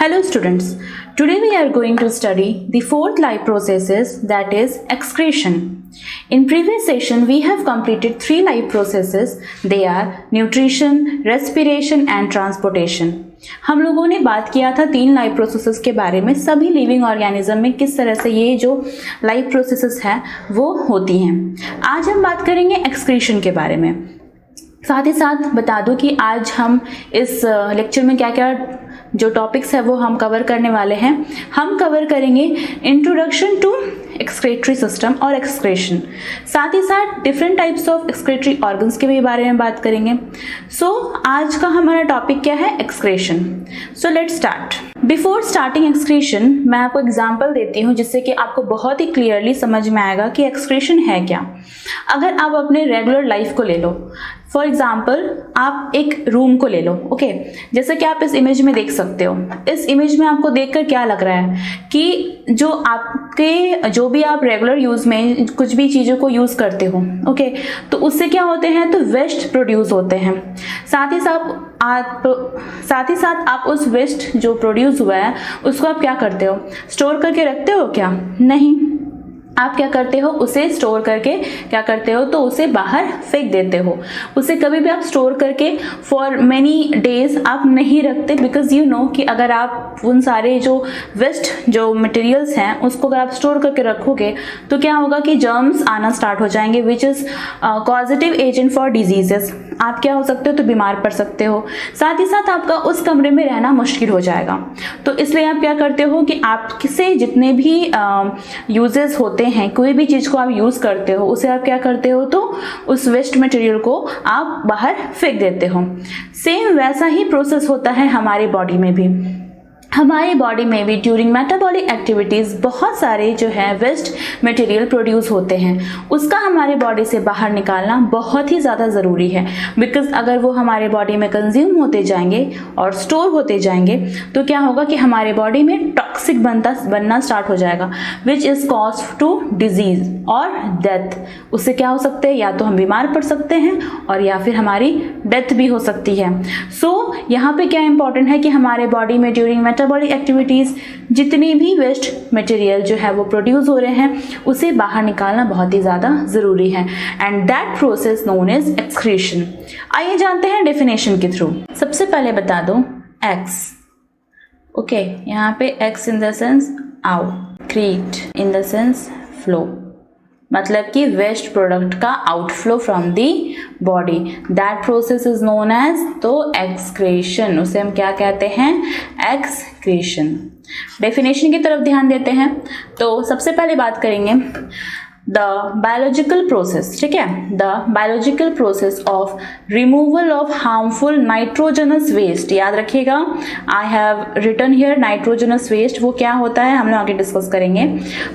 Hello students, today we are going to study the fourth life processes, that is excretion. In previous session we have completed three life processes. They are nutrition, respiration and transportation. हम लोगों ने बात किया था तीन life processes के बारे में, सभी लिविंग ऑर्गेनिज्म में किस तरह से ये जो लाइफ प्रोसेसेस हैं वो होती हैं। आज हम बात करेंगे एक्सक्रीशन के बारे में। साथ ही साथ बता दूं कि आज हम इस लेक्चर में क्या क्या जो टॉपिक्स है वो हम कवर करने वाले हैं। हम कवर करेंगे इंट्रोडक्शन टू एक्सक्रेटरी सिस्टम और एक्सक्रेशन, साथ ही साथ different types of excretory organs के भी बारे में बात करेंगे। आज का हमारा टॉपिक क्या है? Excretion. Let's start. Before starting excretion मैं आपको एग्जाम्पल देती हूँ जिससे कि आपको बहुत ही क्लियरली समझ में आएगा कि एक्सक्रीशन है क्या। अगर आप अपने रेगुलर लाइफ को ले लो, फॉर एग्जाम्पल आप एक रूम को ले लो, ओके। जैसे कि आप इस इमेज में देख सकते हो, इस इमेज में आपको देखकर क्या लग रहा है कि जो भी आप रेगुलर यूज में कुछ भी चीज़ों को यूज करते हो, ओके, तो उससे क्या होते हैं, तो वेस्ट प्रोड्यूस होते हैं। साथ ही साथ आप उस वेस्ट जो प्रोड्यूस हुआ है उसको आप क्या करते हो, स्टोर करके रखते हो क्या? नहीं, आप क्या करते हो, उसे स्टोर करके क्या करते हो, तो उसे बाहर फेंक देते हो। उसे कभी भी आप स्टोर करके फॉर मेनी डेज आप नहीं रखते, बिकॉज यू नो कि अगर आप उन सारे जो वेस्ट जो मटेरियल्स हैं उसको अगर आप स्टोर करके रखोगे तो क्या होगा कि जर्म्स आना स्टार्ट हो जाएंगे, which is causative agent for diseases. आप क्या हो सकते हो, तो बीमार पड़ सकते हो। साथ ही साथ आपका उस कमरे में रहना मुश्किल हो जाएगा। तो इसलिए आप क्या करते हो कि आपसे जितने भी यूजेस होते हैं, कोई भी चीज़ को आप यूज़ करते हो उसे आप क्या करते हो, तो उस वेस्ट मटेरियल को आप बाहर फेंक देते हो। सेम वैसा ही प्रोसेस होता है हमारी बॉडी में भी। हमारी बॉडी में भी ड्यूरिंग मेटाबॉलिक एक्टिविटीज़ बहुत सारे जो है वेस्ट मटेरियल प्रोड्यूस होते हैं, उसका हमारे बॉडी से बाहर निकालना बहुत ही ज़्यादा ज़रूरी है। बिकॉज अगर वो हमारे बॉडी में कंज्यूम होते जाएंगे और स्टोर होते जाएंगे तो क्या होगा कि हमारे बॉडी में टॉक्सिक बनना स्टार्ट हो जाएगा, which is cause to disease और डेथ। उससे क्या हो सकते हैं, या तो हम बीमार पड़ सकते हैं और या फिर हमारी डेथ भी हो सकती है। यहाँ पे क्या इंपॉर्टेंट है कि हमारे बॉडी में ड्यूरिंग मेटाबॉलिक एक्टिविटीज जितनी भी वेस्ट मटेरियल जो है वो प्रोड्यूस हो रहे हैं उसे बाहर निकालना बहुत ही ज़्यादा ज़रूरी है, and that process known as excretion. आइए जानते हैं डेफिनेशन के थ्रू। सबसे पहले बता दो एक्स, ओके, यहाँ पे ex in the sense out, crete in the sense flow, मतलब कि वेस्ट प्रोडक्ट का outflow from the body. That process is known as तो एक्सक्रीशन। उसे हम क्या कहते हैं? एक्सक्रीशन। डेफिनेशन की तरफ ध्यान देते हैं तो सबसे पहले बात करेंगे द बायोलॉजिकल प्रोसेस, ठीक है, the biological process of removal of harmful nitrogenous waste. याद रखिएगा, I have written here nitrogenous waste. वो क्या होता है हम लोग आगे डिस्कस करेंगे।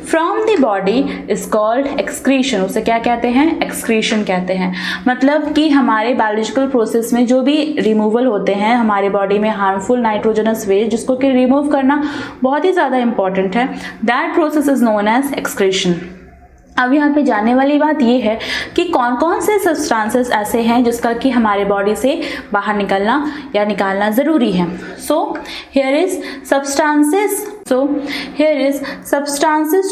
From the body is called excretion. उसे क्या कहते हैं? एक्सक्रीशन कहते हैं। मतलब कि हमारे बायोलॉजिकल प्रोसेस में जो भी रिमूवल होते हैं हमारे बॉडी में हार्मफुल नाइट्रोजनस वेस्ट, जिसको कि रिमूव करना बहुत ही ज़्यादा इंपॉर्टेंट है, that process is known as excretion. अब यहाँ पे जानने वाली बात ये है कि कौन कौन से सब्सटेंसेस ऐसे हैं जिसका कि हमारे बॉडी से बाहर निकालना ज़रूरी है। Here is substances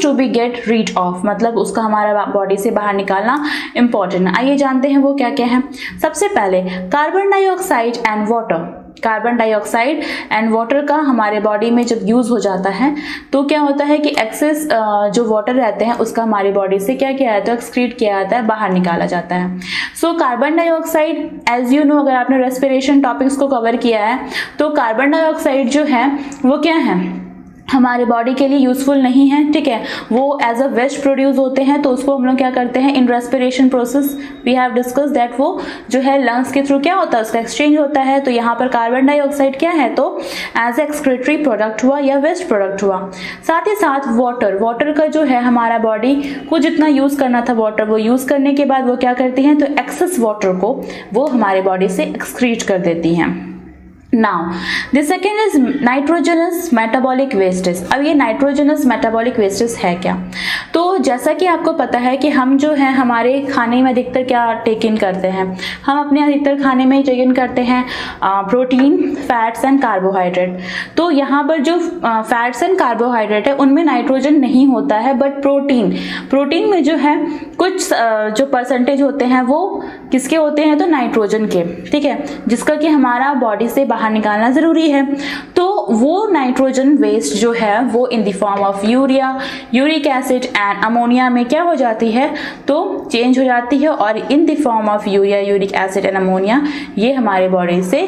to be get rid of, मतलब उसका हमारा बॉडी से बाहर निकालना इंपॉर्टेंट है। आइए जानते हैं वो क्या क्या है। सबसे पहले carbon dioxide and water. Carbon dioxide and water का हमारे बॉडी में जब यूज हो जाता है तो क्या होता है कि एक्सेस जो वाटर रहते हैं उसका हमारी बॉडी से क्या किया जाता है, एक्सक्रीट किया जाता है, बाहर निकाला जाता है। Carbon dioxide, as you know, अगर आपने रेस्पिरेशन टॉपिक्स को कवर किया है तो कार्बन डाइऑक्साइड जो है वो क्या है, हमारे बॉडी के लिए यूजफुल नहीं है, ठीक है। वो एज अ वेस्ट प्रोड्यूस होते हैं तो उसको हम लोग क्या करते हैं, in respiration process we have discuss that वो जो है लंग्स के थ्रू क्या होता है, उसका एक्सचेंज होता है। तो यहाँ पर कार्बन डाइऑक्साइड क्या है, तो एज एक्सक्रीटरी प्रोडक्ट हुआ या वेस्ट प्रोडक्ट हुआ। साथ ही साथ वाटर का जो है हमारा बॉडी को जितना यूज करना था वाटर, वो यूज करने के बाद वो क्या करती हैं, तो एक्सेस वाटर को वो हमारे बॉडी से एक्सक्रीट कर देती हैं। Now the second is nitrogenous metabolic wastage. अब ये नाइट्रोजनस मेटाबॉलिक वेस्टेज है क्या? तो जैसा कि आपको पता है कि हम जो है हमारे खाने में अधिकतर क्या टेक इन करते हैं, हम अपने अधिकतर खाने में टेक इन करते हैं प्रोटीन, फैट्स एंड कार्बोहाइड्रेट। तो यहाँ पर जो फैट्स एंड कार्बोहाइड्रेट है उनमें नाइट्रोजन नहीं होता है, बट प्रोटीन में जो है कुछ जो परसेंटेज होते हैं वो किसके होते हैं, तो नाइट्रोजन के, ठीक है, जिसका कि हमारा बॉडी से बाहर निकालना जरूरी है। तो वो नाइट्रोजन वेस्ट जो है वो in the form of urea, uric acid and ammonia में क्या हो जाती है, तो चेंज हो जाती है, और in the form of urea, uric acid and ammonia ये हमारे बॉडी से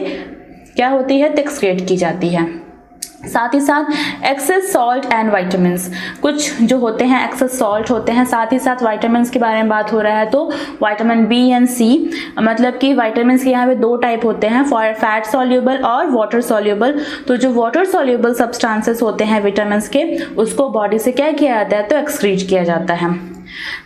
क्या होती है, एक्सक्रीट की जाती है। साथ ही साथ एक्सेस सॉल्ट एंड विटामिन्स, कुछ जो होते हैं एक्सेस सॉल्ट होते हैं, साथ ही साथ विटामिन्स के बारे में बात हो रहा है तो विटामिन बी एंड सी, मतलब कि विटामिन्स के यहाँ पे दो टाइप होते हैं, फैट सॉल्यूबल और वाटर सॉल्यूबल। तो जो वाटर सॉल्यूबल सब्सटेंसेस होते हैं विटामिन्स के, उसको बॉडी से क्या किया जाता है, तो एक्सक्रीट किया जाता है।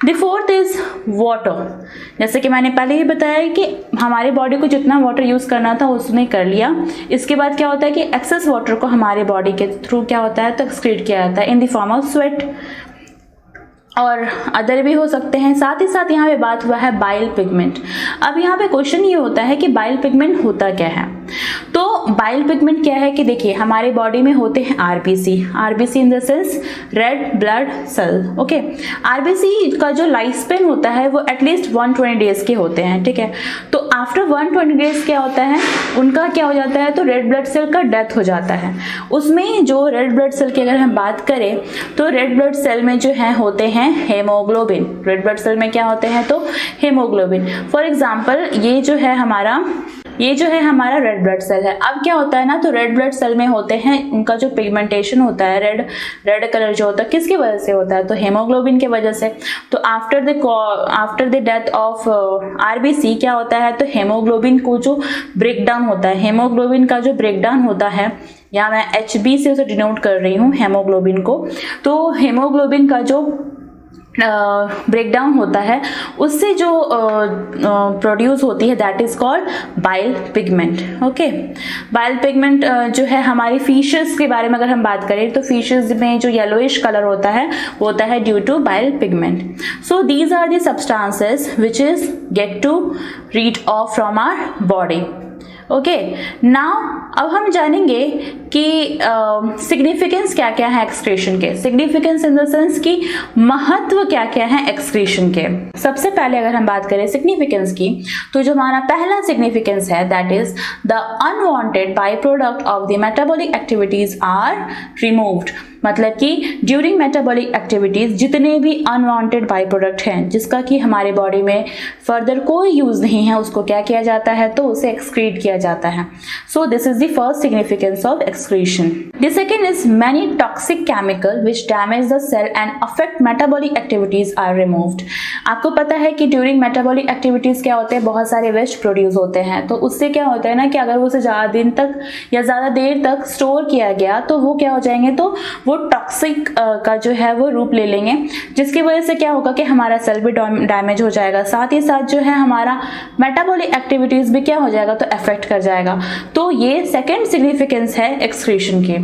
The fourth is water. जैसे कि मैंने पहले ही बताया कि हमारी बॉडी को जितना वाटर यूज करना था उसने कर लिया। इसके बाद क्या होता है कि एक्सेस वाटर को हमारे बॉडी के थ्रू क्या होता है, तो एक्सक्रीट किया जाता है in the form of sweat, और अदर भी हो सकते हैं। साथ ही साथ यहाँ पे बात हुआ है बाइल पिगमेंट। अब यहाँ पे क्वेश्चन ये होता है कि बाइल पिगमेंट होता क्या है। तो बाइल पिगमेंट क्या है कि देखिए हमारे बॉडी में होते हैं RBC in the sense red blood cell. Okay, RBC का जो लाइफ स्पेन होता है वो एटलीस्ट 120 डेज के होते हैं, ठीक है। तो आफ्टर 120 डेज क्या होता है, उनका क्या हो जाता है, तो रेड ब्लड सेल का डेथ हो जाता है। उसमें जो रेड ब्लड सेल की अगर हम बात करें तो रेड ब्लड सेल में जो है होते हैं हेमोग्लोबिन। रेड ब्लड सेल में क्या होते हैं, तो हेमोग्लोबिन। फॉर एग्जाम्पल ये जो है हमारा रेड ब्लड सेल है। अब क्या होता है ना, तो रेड ब्लड सेल में होते हैं, उनका जो पिगमेंटेशन होता है रेड कलर जो होता है किसकी वजह से होता है, तो हेमोग्लोबिन की वजह से। तो after the death of RBC क्या होता है, तो हेमोग्लोबिन को जो ब्रेकडाउन होता है, हेमोग्लोबिन का जो ब्रेकडाउन होता है, यहाँ मैं HB से उसे डिनोट कर रही हूँ हेमोग्लोबिन को। तो हेमोग्लोबिन का जो ब्रेकडाउन होता है उससे जो प्रोड्यूस होती है that is called bile pigment. Okay, bile pigment जो है हमारी फिशेस के बारे में अगर हम बात करें तो फिशेस में जो येलोइश कलर होता है वो होता है due to bile pigment. So these are the substances which is get to rid of from our body. Okay, now अब हम जानेंगे कि सिग्निफिकेंस क्या क्या है एक्सक्रीशन के। सिग्निफिकेंस इन द सेंस कि महत्व क्या क्या है एक्सक्रीशन के। सबसे पहले अगर हम बात करें सिग्निफिकेंस की, तो जो हमारा पहला सिग्निफिकेंस है that is the unwanted by product of the metabolic activities are removed. मतलब कि ड्यूरिंग मेटाबॉलिक एक्टिविटीज जितने भी अनवांटेड बाई प्रोडक्ट हैं जिसका कि हमारे बॉडी में फर्दर कोई यूज नहीं है, उसको क्या किया जाता है, तो उसे एक्सक्रीट किया जाता है। So this is the first significance of excretion. The second is many toxic chemical which damage the cell and affect metabolic activities are removed. आपको पता है कि ड्यूरिंग मेटाबॉलिक एक्टिविटीज क्या होते हैं, बहुत सारे वेस्ट प्रोड्यूस होते हैं। तो उससे क्या होता है ना कि अगर उसे ज्यादा दिन तक या ज्यादा देर तक स्टोर किया गया तो वो क्या हो जाएंगे, तो वो टॉक्सिक का जो है वो रूप ले लेंगे, जिसकी वजह से क्या होगा कि हमारा सेल भी डैमेज हो जाएगा, साथ ही साथ जो है हमारा मेटाबॉलिक एक्टिविटीज भी क्या हो जाएगा, तो अफेक्ट कर जाएगा। तो ये सेकेंड सिग्निफिकेंस है एक्सक्रीशन की।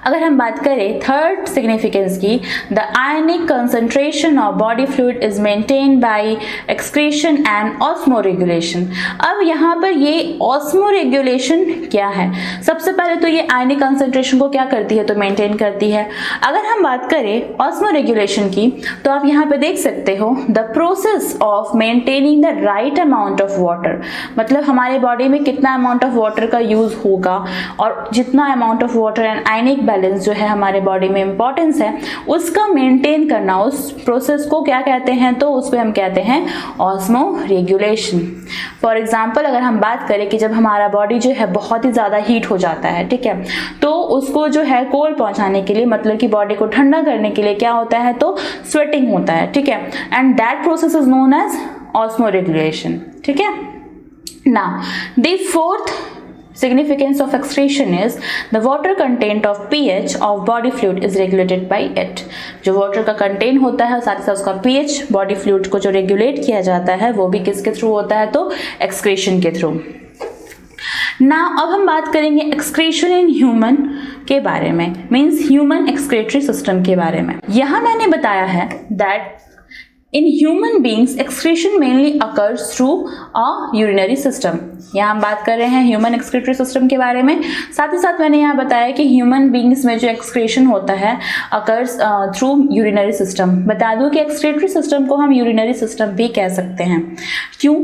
अगर हम बात करें थर्ड सिग्निफिकेंस की, the ionic concentration of body fluid is maintain by excretion and osmoregulation. अब यहाँ पर ये ऑस्मोरेगुलेशन क्या है, सबसे पहले तो ये आयनिक कंसंट्रेशन को क्या करती है, तो मेंटेन करती है। अगर हम बात करें ऑस्मोरेगुलेशन की तो आप यहाँ पे देख सकते हो the process of maintaining the right amount of water, मतलब हमारे बॉडी में कितना अमाउंट ऑफ वाटर का यूज होगा और जितना amount of water and ionic balance जो है हमारे बॉडी में इंपॉर्टेंस है उसका मेंटेन करना, उस प्रोसेस को क्या कहते हैं, तो उसको हम कहते हैं ऑस्मोरेगुलेशन। फॉर एग्जांपल अगर हम बात करें कि जब हमारा बॉडी जो है बहुत ही ज्यादा हीट हो जाता है, ठीक है, तो उसको जो है कोल्ड पहुंचाने के लिए, मतलब कि बॉडी को ठंडा करने के लिए क्या होता है, तो स्वेटिंग होता है, ठीक है, and that process is known as osmoregulation. ठीक है, now the fourth significance of excretion is the water content of pH of body fluid is regulated by it। जो वाटर का कंटेंट होता है साथ ही साथ उसका pH बॉडी फ्लूइड को जो रेगुलेट किया जाता है वो भी किसके थ्रू होता है, तो एक्सक्रीशन के थ्रू। नाउ अब हम बात करेंगे एक्सक्रीशन इन ह्यूमन के बारे में, मीन्स ह्यूमन एक्सक्रीटरी सिस्टम के बारे में। यहाँ मैंने बताया है that in human beings excretion mainly occurs through a urinary system। यहाँ हम बात कर रहे हैं ह्यूमन एक्सक्रीटरी सिस्टम के बारे में। साथ ही साथ मैंने यहाँ बताया कि ह्यूमन बींग्स में जो एक्सक्रीशन होता है अकर्स थ्रू यूरिनरी सिस्टम। बता दूँ कि एक्सक्रीटरी सिस्टम को हम यूरिनरी सिस्टम भी कह सकते हैं। क्यों?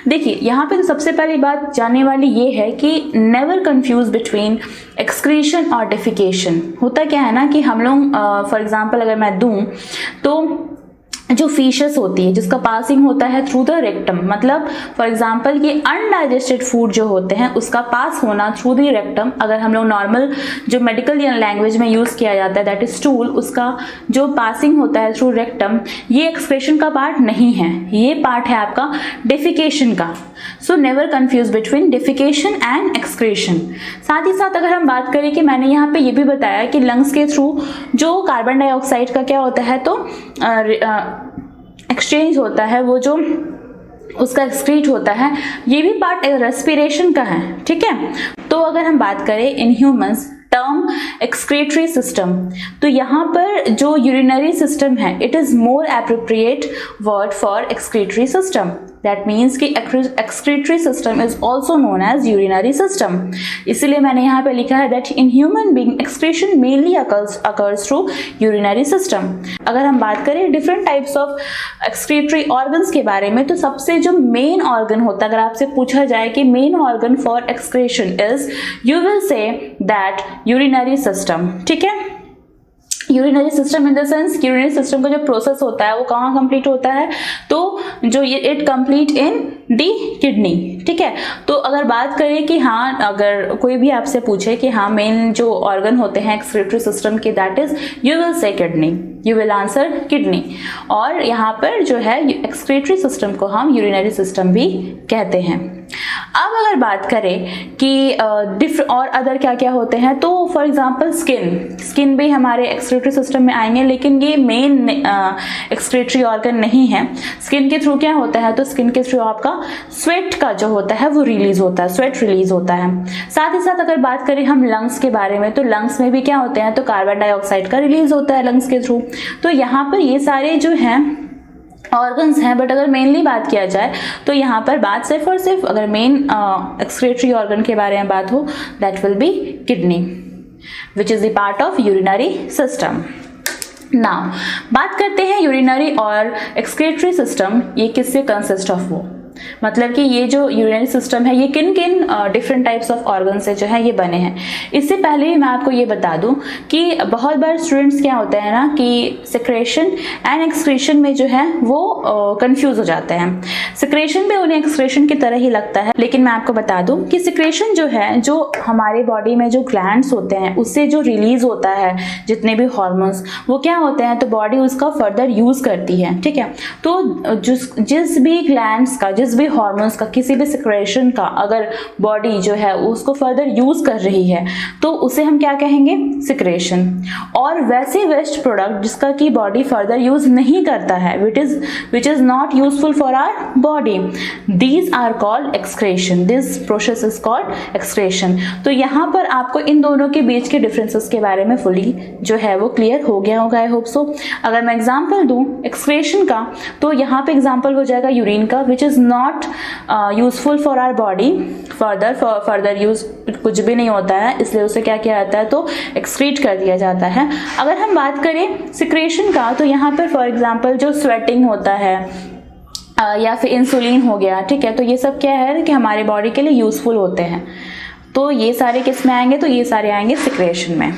देखिए यहाँ पे तो सबसे पहली बात जानने वाली ये है कि नेवर कंफ्यूज बिटवीन एक्सक्रीशन और डेफिकेशन। होता क्या है ना कि हम लोग फॉर एग्जाम्पल अगर मैं दूँ तो जो फीशस होती है जिसका पासिंग होता है थ्रू द रेक्टम, मतलब फॉर एग्जांपल ये अनडाइजेस्टेड फूड जो होते हैं उसका पास होना थ्रू द रेक्टम, अगर हम लोग नॉर्मल जो मेडिकल लैंग्वेज में यूज किया जाता है दैट इज स्टूल, उसका जो पासिंग होता है थ्रू रेक्टम, ये एक्सक्रीशन का पार्ट नहीं है, ये पार्ट है आपका डेफिकेशन का। So never confuse between defecation and excretion. साथ ही साथ अगर हम बात करें कि मैंने यहाँ पे ये भी बताया कि लंग्स के थ्रू जो कार्बन डाइऑक्साइड का क्या होता है तो एक्सचेंज होता है, वो जो उसका एक्सक्रीट होता है, ये भी पार्ट रेस्पिरेशन का है। ठीक है, तो अगर हम बात करें in humans term excretory system, तो यहाँ पर जो यूरिनरी सिस्टम है it is more appropriate word for excretory system. That means कि excretory system is also known as urinary system. इसलिए मैंने यहाँ पे लिखा है that in human being excretion mainly occurs through urinary system. अगर हम बात करें different types of excretory organs के बारे में, तो सबसे जो मेन ऑर्गन होता है, अगर आपसे पूछा जाए कि main organ for excretion is, you will say that urinary system. ठीक है, urinary system in the sense urinary system का जो प्रोसेस होता है वो कहाँ कंप्लीट होता है, तो जो ये it complete in the kidney. ठीक है, तो अगर बात करें कि हाँ, अगर कोई भी आपसे पूछे कि हाँ मेन जो ऑर्गन होते हैं एक्सक्रीटरी सिस्टम के, that is you will say kidney, you will answer kidney. और यहाँ पर जो है एक्सक्रीटरी सिस्टम को हम यूरिनरी सिस्टम भी कहते हैं। अब अगर बात करें कि और अदर क्या क्या होते हैं, तो फॉर एग्जांपल स्किन भी हमारे एक्सक्रीटरी सिस्टम में आएंगे, लेकिन ये मेन एक्सक्रीटरी ऑर्गन नहीं है। स्किन के थ्रू क्या होता है, तो स्किन के थ्रू आपका स्वेट का जो होता है वो रिलीज होता है, स्वेट रिलीज होता है। साथ ही साथ अगर बात करें हम लंग्स के बारे में, तो लंग्स में भी क्या होते हैं, तो कार्बन डाइऑक्साइड का रिलीज होता है लंग्स के थ्रू। तो यहाँ पर ये सारे जो हैं ऑर्गन्स हैं, बट अगर मेनली बात किया जाए तो यहाँ पर बात सिर्फ और सिर्फ अगर मेन एक्सक्रीटरी ऑर्गन के बारे में बात हो, that will be kidney which is the part of urinary system. Now बात करते हैं यूरिनरी और एक्सक्रीटरी सिस्टम ये किससे कंसिस्ट ऑफ, वो मतलब कि ये जो यूरिनरी सिस्टम है ये किन किन डिफरेंट टाइप्स ऑफ ऑर्गन से जो है ये बने हैं। इससे पहले मैं आपको ये बता दूं कि बहुत बार स्टूडेंट्स क्या होता है ना कि सिक्रेशन एंड एक्सक्रीशन में जो है वो कंफ्यूज हो जाते हैं। सिक्रेशन भी उन्हें एक्सक्रीशन की तरह ही लगता है, लेकिन मैं आपको बता दूं कि सिक्रेशन जो है, जो हमारे बॉडी में जो ग्लैंड्स होते हैं उससे जो रिलीज होता है जितने भी हार्मोन्स, वो क्या होते हैं, तो बॉडी उसका फर्दर यूज करती है। ठीक है, तो जिस भी ग्लैंड्स का, जिस भी हार्मोन्स का, किसी भी सिक्रेशन का अगर बॉडी जो है उसको फर्दर यूज कर रही है तो उसे हम क्या कहेंगे, सिक्रेशन। और वैसे वेस्ट प्रोडक्ट जिसका कि बॉडी फर्दर यूज नहीं करता है, which is not useful for our body, these are called excretion. This process is called excretion. तो यहाँ पर आपको इन दोनों के बीच के डिफरेंसेस के बारे में फुली जो है वो क्लियर हो गया होगा, आई होप सो। अगर मैं एग्जाम्पल दूं एक्सक्रेशन का, तो यहाँ पे एग्जाम्पल हो जाएगा यूरिन का, which is not useful for our body, further use कुछ भी नहीं होता है, इसलिए उसे क्या किया जाता है, तो एक्सक्रीट कर दिया जाता है। अगर हम बात करें सिक्रेशन का, तो यहाँ पर फॉर एग्जाम्पल जो स्वेटिंग होता है या फिर इंसुलिन हो गया, ठीक है, तो ये सब क्या है कि हमारे बॉडी के लिए यूजफुल होते हैं। तो ये सारे किस में आएंगे, तो ये सारे आएंगे सिक्रेशन में।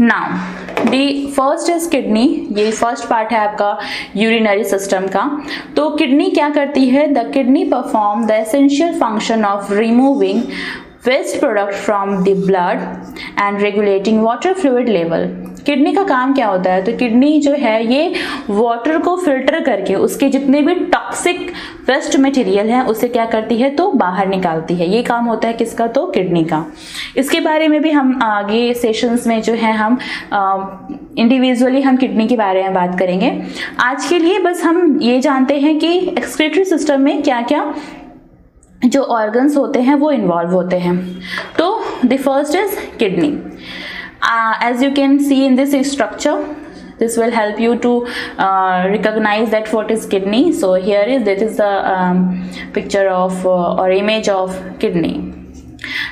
Now the first is kidney, ये फर्स्ट पार्ट है आपका यूरिनरी सिस्टम का। तो किडनी क्या करती है, the kidney perform the essential function of removing waste product from the blood and regulating water fluid level. Kidney का काम क्या होता है, तो किडनी जो है ये वाटर को फिल्टर करके उसके जितने भी टॉक्सिक वेस्ट मटेरियल है उसे क्या करती है, तो बाहर निकालती है। ये काम होता है किसका, तो किडनी का। इसके बारे में भी हम आगे सेशंस में जो है हम इंडिविजुअली हम किडनी के बारे में बात करेंगे। आज के लिए बस हम ये जानते हैं कि एक्सक्रीटरी सिस्टम में क्या क्या जो ऑर्गन्स होते हैं वो इन्वॉल्व होते हैं। तो the first is kidney. As you can see in this structure, this will help you to recognize that what is kidney. So here is, that is the picture of or image of kidney.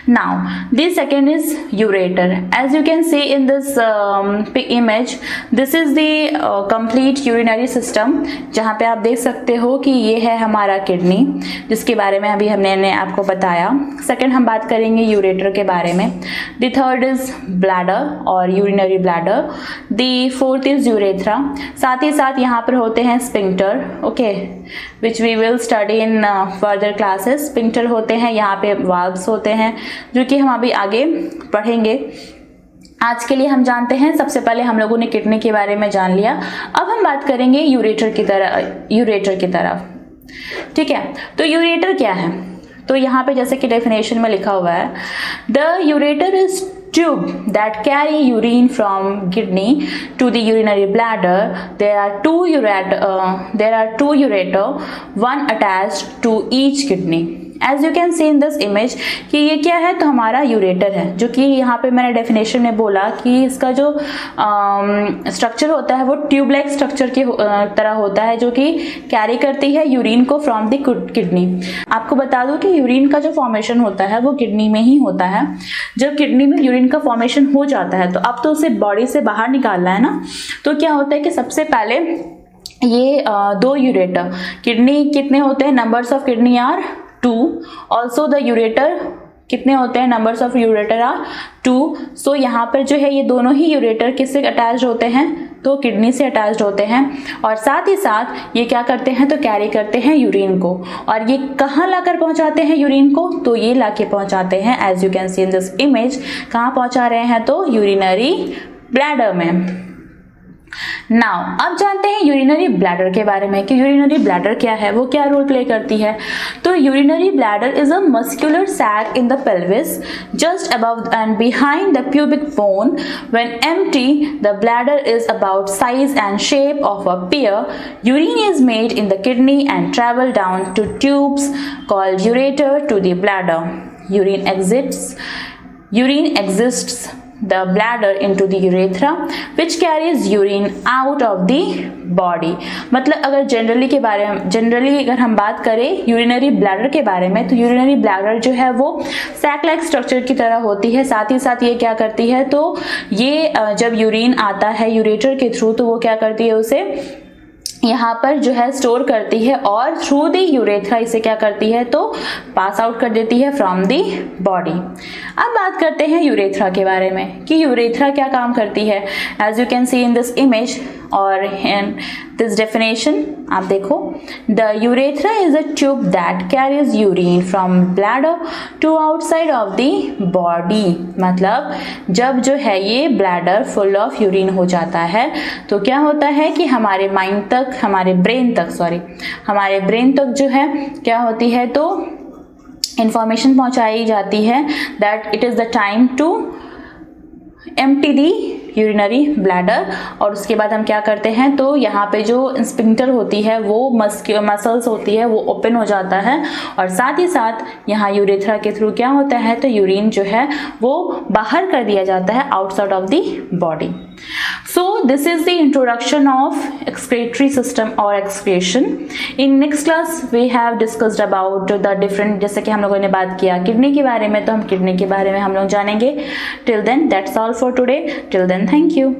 Now the second is ureter. As you can see in this image, this is the complete urinary system, जहाँ पे आप देख सकते हो कि ये है हमारा किडनी, जिसके बारे में अभी हमने आपको बताया। सेकंड हम बात करेंगे यूरेटर के बारे में। द थर्ड इज ब्लैडर और urinary bladder. The fourth is urethra. साथ ही साथ यहाँ पर होते हैं sphincter, okay, which we will study in further classes. Sphincter होते हैं, यहाँ पे वाल्व्स होते हैं, जो कि हम अभी आगे पढ़ेंगे। आज के लिए हम जानते हैं, सबसे पहले हम लोगों ने किडनी के बारे में जान लिया। अब हम बात करेंगे यूरेटर की तरफ, ठीक है। तो यूरेटर क्या है? तो यहाँ पे जैसे कि डेफिनेशन में लिखा हुआ है, the ureter is tube that carry urine from kidney to the urinary bladder. There are two ureter, one attached to each kidney. As you can see in this image कि ये क्या है, तो हमारा यूरेटर है, जो कि यहाँ पे मैंने डेफिनेशन में बोला कि इसका जो स्ट्रक्चर होता है वो ट्यूब लाइक स्ट्रक्चर की तरह होता है, जो कि कैरी करती है यूरिन को फ्रॉम द किडनी। आपको बता दूं कि यूरिन का जो फॉर्मेशन होता है वो किडनी में ही होता है। जब किडनी में यूरिन का फॉर्मेशन हो जाता है तो अब तो उसे बॉडी से बाहर निकालना है ना, तो क्या होता है कि सबसे पहले ये दो यूरेटर, किडनी कितने होते हैं, numbers of kidney are 2, also the ureter कितने होते हैं, numbers of ureter are 2। So यहाँ पर जो है ये दोनों ही यूरेटर किससे अटैच्ड होते हैं, तो किडनी से अटैच्ड होते हैं। और साथ ही साथ ये क्या करते हैं, तो कैरी करते हैं यूरिन को। और ये कहाँ लाकर पहुंचाते हैं यूरिन को, तो ये लाके पहुंचाते हैं, as you can see in this image, कहाँ पहुंचा रहे हैं, तो यूरिनरी ब्लैडर में। नाउ अब जानते हैं यूरिनरी ब्लैडर के बारे में कि यूरिनरी ब्लैडर क्या है, वो क्या रोल प्ले करती है। तो urinary bladder is a muscular sac in the pelvis just above and behind the pubic bone. When empty, the bladder is about size and shape of a pear. Urine is made in the kidney and travel down to tubes called ureter to the bladder. Urine exits the bladder into the urethra which carries urine out of the body. मतलब अगर generally अगर हम बात करें urinary bladder के बारे में, तो यूरिनरी ब्लैडर जो है वो सैक लाइक स्ट्रक्चर की तरह होती है। साथ ही साथ ये क्या करती है, तो ये जब यूरिन आता है यूरेटर के थ्रू, तो वो क्या करती है, उसे यहाँ पर जो है स्टोर करती है और थ्रू द यूरेथ्रा इसे क्या करती है, तो पास आउट कर देती है फ्रॉम द बॉडी। अब बात करते हैं यूरेथ्रा के बारे में कि यूरेथ्रा क्या काम करती है। As you can see in this image और इन दिस डेफिनेशन, आप देखो, the urethra is a tube that carries urine from bladder to outside of the body. मतलब जब जो है ये ब्लैडर फुल ऑफ यूरिन हो जाता है, तो क्या होता है कि हमारे माइंड तक, हमारे ब्रेन तक जो है क्या होती है, तो इंफॉर्मेशन पहुंचाई जाती है that it is the time to empty the urinary bladder. और उसके बाद हम क्या करते हैं, तो यहाँ पे जो स्पिंक्टर होती है, वो मसल्स होती है, वो ओपन हो जाता है। और साथ ही साथ यहाँ यूरेथ्रा के थ्रू क्या होता है, तो यूरिन जो है वो बाहर कर दिया जाता है outside of the body. So this is the introduction of excretory system or excretion. In next class we have discussed about the different, जैसे कि हम लोगों ने बात किया किडनी के बारे में, तो हम किडनी के बारे में हम लोग जानेंगे। Till then that's all for today. Till then thank you.